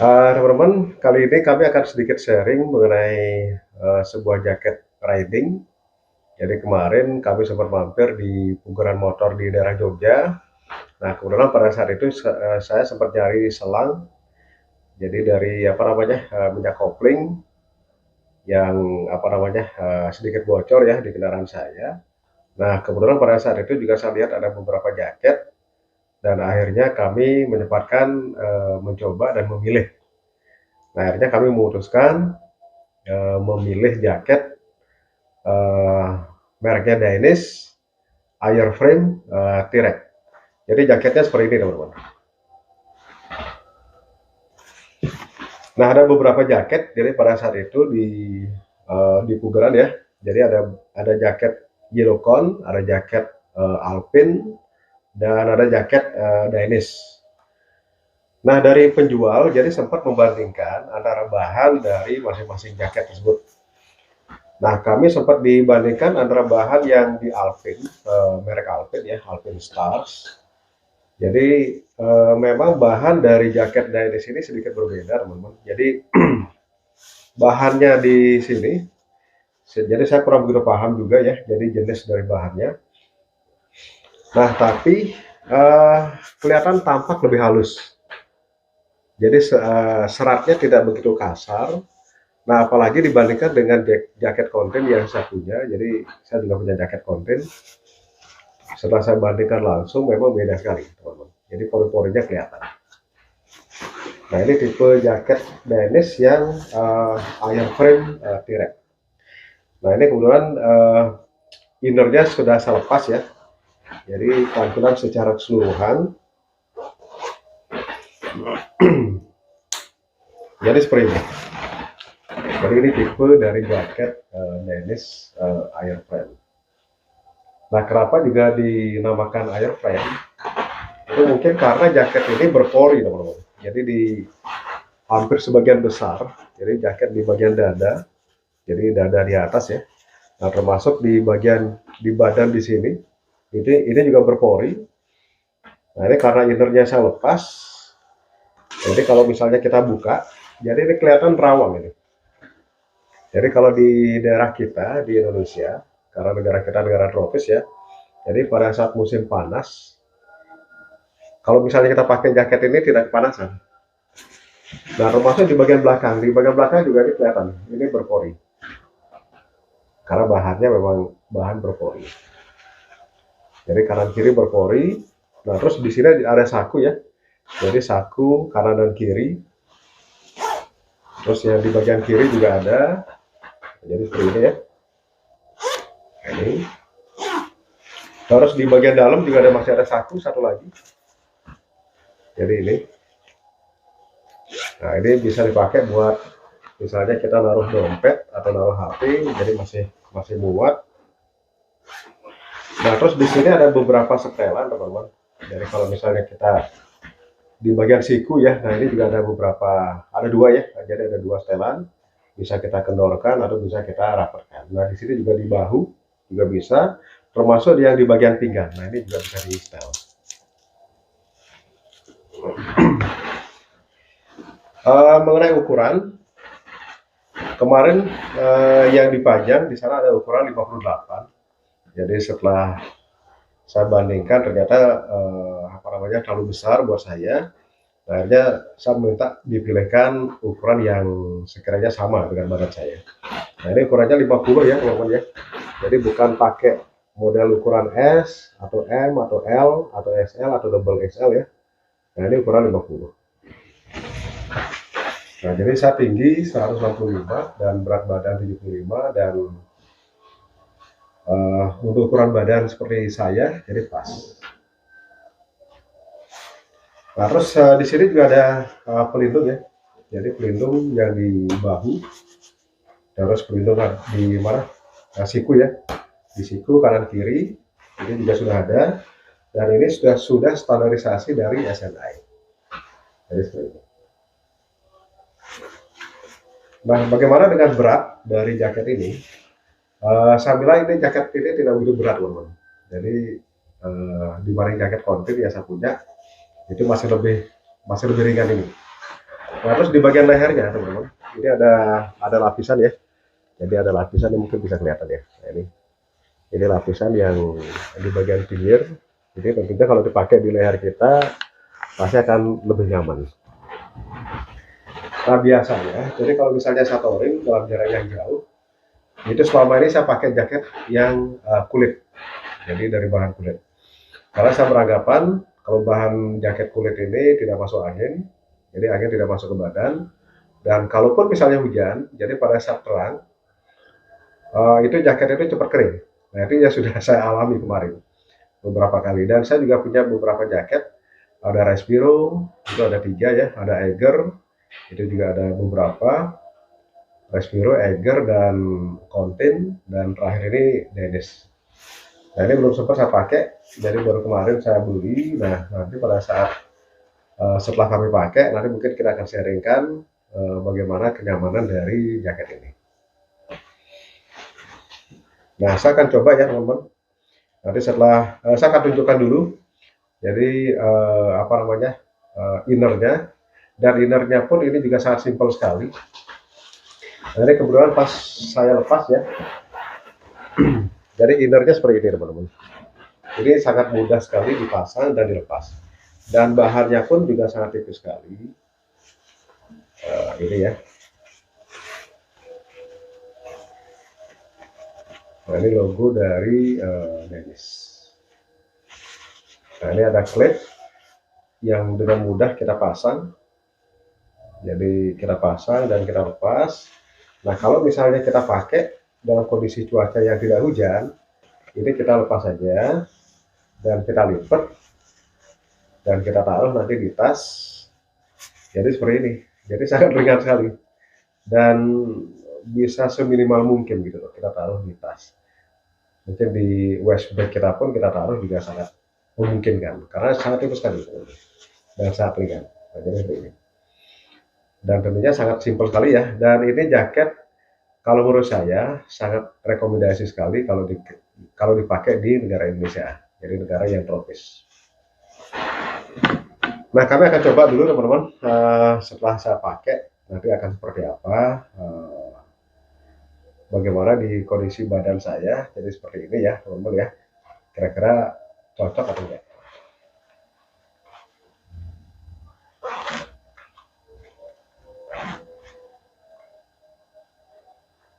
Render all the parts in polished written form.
Teman-teman, kali ini kami akan sedikit sharing mengenai sebuah jaket riding. Jadi kemarin kami sempat mampir di pugaran motor di daerah Jogja. Nah, kebetulan pada saat itu saya sempat nyari selang. Jadi dari minyak kopling yang sedikit bocor ya di kendaraan saya. Nah, kebetulan pada saat itu juga saya lihat ada beberapa jaket dan akhirnya kami menyempatkan mencoba dan memilih. Nah, akhirnya kami memutuskan memilih jaket eh, mereknya Danish Airframe T-Rex. Jadi jaketnya seperti ini teman-teman. Nah, ada beberapa jaket. Jadi pada saat itu di Pugeran ya. Jadi ada jaket Yellowcon, ada jaket Alpine, dan ada jaket Danish. Nah, dari penjual jadi sempat membandingkan antara bahan dari masing-masing jaket tersebut. Nah, kami sempat dibandingkan antara bahan yang di Alpine, merek Alpine ya, Alpine Stars. Jadi memang bahan dari jaket Dainis ini sedikit berbeda, teman-teman. Jadi bahannya di sini, jadi saya kurang begitu paham juga ya, jadi jenis dari bahannya. Nah, tapi kelihatan tampak lebih halus. Jadi seratnya tidak begitu kasar. Nah, apalagi dibandingkan dengan jaket konten yang saya punya. Jadi saya juga punya jaket konten. Setelah saya bandingkan langsung, memang beda sekali, teman-teman. Jadi pori-porinya kelihatan. Nah, ini tipe jaket Danish yang Airframe T-Rex. Nah, ini kebetulan innernya sudah saya lepas ya. Jadi tampilan secara keseluruhan. Jadi seperti ini. Jadi ini tipe dari jaket Danish Airframe. Nah, kenapa juga dinamakan Airframe? Itu mungkin karena jaket ini berpori, teman-teman. Jadi di hampir sebagian besar, jadi jaket di bagian dada, jadi dada di atas ya. Nah, termasuk di bagian di badan di sini, ini juga berpori. Nah, ini karena innernya saya lepas, jadi kalau misalnya kita buka, jadi ini kelihatan rawang ini. Jadi kalau di daerah kita di Indonesia, karena negara kita negara tropis ya, jadi pada saat musim panas, kalau misalnya kita pakai jaket ini tidak kepanasan. Nah, termasuk di bagian belakang juga ini kelihatan, ini berpori. Karena bahannya memang bahan berpori. Jadi kanan kiri berpori. Nah, terus di sini ada saku ya. Jadi saku kanan dan kiri. Terus yang di bagian kiri juga ada. Jadi seperti ini ya. Ini. Terus di bagian dalam juga masih ada saku satu lagi. Jadi ini. Nah, ini bisa dipakai buat misalnya kita naruh dompet atau naruh HP, jadi masih muat. Nah, terus di sini ada beberapa setelan, teman-teman. Jadi kalau misalnya kita di bagian siku ya, nah ini juga ada beberapa, ada dua ya. Jadi ada dua setelan, bisa kita kendorkan atau bisa kita rapatkan. Nah, di sini juga di bahu juga bisa, termasuk yang di bagian pinggang. Nah, ini juga bisa di setel. Mengenai ukuran, kemarin yang dipajang di sana ada ukuran 58. Jadi setelah saya bandingkan ternyata terlalu besar buat saya. Akhirnya saya minta dipilihkan ukuran yang sekiranya sama dengan badan saya. Nah, ini ukurannya 50 ya teman-teman ya. Jadi bukan pakai model ukuran S atau M atau L atau XL atau double XL ya. Nah, ini ukuran 50. Nah, jadi saya tinggi 165 dan berat badan 75 dan untuk ukuran badan seperti saya jadi pas. Nah, terus di sini juga ada pelindung ya. Jadi pelindung yang di bahu, terus pelindung di mana? Siku ya. Di siku kanan kiri ini juga sudah ada dan ini sudah standarisasi dari SNI. Jadi seperti itu. Nah, bagaimana dengan berat dari jaket ini? Saya bilang ini jaket ini tidak begitu berat, teman-teman. Jadi dibanding jaket konflik yang saya punya, itu masih lebih ringan ini. Nah, terus di bagian lehernya teman-teman, ini ada lapisan ya. Jadi ada lapisan yang mungkin bisa kelihatan ya. Nah, ini lapisan yang di bagian pinggir. Jadi tentunya kalau dipakai di leher kita pasti akan lebih nyaman. Nah biasanya, jadi kalau misalnya saya touring dalam jarak yang jauh, itu selama ini saya pakai jaket yang kulit, jadi dari bahan kulit. Karena saya beranggapan kalau bahan jaket kulit ini tidak masuk angin, jadi angin tidak masuk ke badan, dan kalaupun misalnya hujan, jadi pada saat terang, itu jaket itu cepat kering. Nah itu ya sudah saya alami kemarin beberapa kali, dan saya juga punya beberapa jaket, ada Respiro, itu ada 3 ya, ada Eiger, itu juga ada beberapa, Respiro, Eiger, dan Contin, dan terakhir ini Dennis. Nah ini belum sempat saya pakai, jadi baru kemarin saya beli. Nah nanti pada saat setelah kami pakai, nanti mungkin kita akan sharingkan bagaimana kenyamanan dari jaket ini. Nah saya akan coba ya teman-teman. Nanti setelah saya akan tunjukkan dulu. Jadi apa namanya innernya, dan innernya pun ini juga sangat simpel sekali. Nah, ini kebetulan pas saya lepas ya. Jadi innernya seperti ini teman-teman. Ini sangat mudah sekali dipasang dan dilepas. Dan bahannya pun juga sangat tipis sekali. Ini ya. Nah ini logo dari Dennis. Nah ini ada klip yang dengan mudah kita pasang. Jadi kita pasang dan kita lepas. Nah kalau misalnya kita pakai dalam kondisi cuaca yang tidak hujan, ini kita lepas saja dan kita lipat dan kita taruh nanti di tas. Jadi seperti ini. Jadi sangat ringan sekali dan bisa seminimal mungkin gitu loh kita taruh di tas. Mungkin di waist bag kita pun kita taruh juga sangat memungkinkan karena sangat tipis sekali dan sangat ringan. Nah, jadi seperti ini. Dan tentunya sangat simpel sekali ya. Dan ini jaket kalau menurut saya sangat rekomendasi sekali kalau dipakai di negara Indonesia, jadi negara yang tropis. Nah kami akan coba dulu teman-teman, setelah saya pakai nanti akan seperti apa, bagaimana di kondisi badan saya. Jadi seperti ini ya teman-teman ya, kira-kira cocok atau enggak.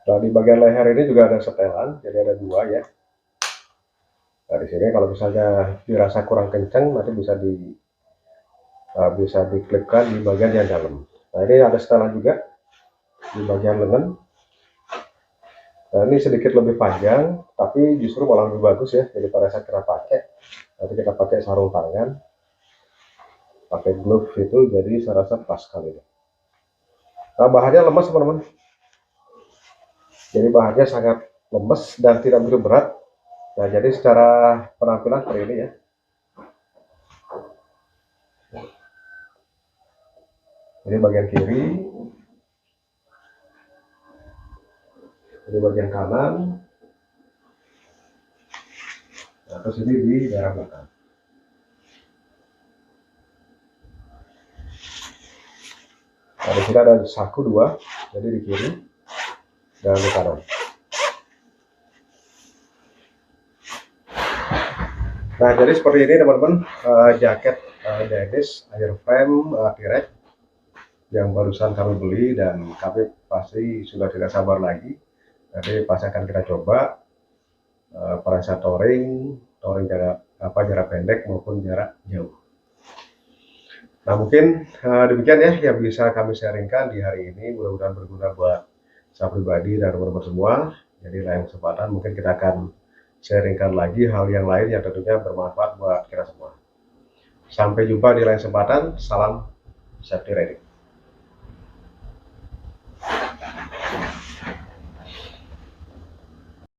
Nah di bagian leher ini juga ada setelan, jadi ada 2 ya. Nah di sini kalau misalnya dirasa kurang kencang nanti bisa diklipkan di bagian yang dalam. Nah ini ada setelan juga di bagian lengan. Nah ini sedikit lebih panjang, tapi justru malah lebih bagus ya. Jadi pada saat kita pakai, nanti kita pakai sarung tangan, pakai glove itu, jadi saya rasa pas sekali. Nah bahannya lemas teman-teman. Jadi bahannya sangat lemes dan tidak begitu berat. Nah jadi secara penampilan seperti ini ya. Ini bagian kiri, ini bagian kanan, nah, terus ini di daerah belakang. Nah di sini ada saku 2, jadi di kiri dan di kanan. Nah jadi seperti ini teman-teman, jaket Dennis Airframe T-Rex yang barusan kami beli, dan kami pasti sudah tidak sabar lagi. Nanti pasti akan kita coba pada saat touring jarak pendek maupun jarak jauh. Nah mungkin demikian ya yang bisa kami sharingkan di hari ini. Mudah-mudahan berguna buat saya pribadi dan teman-teman semua. Jadi lain kesempatan mungkin kita akan sharingkan lagi hal yang lain yang tentunya bermanfaat buat kita semua. Sampai jumpa di lain kesempatan. Salam safety riding.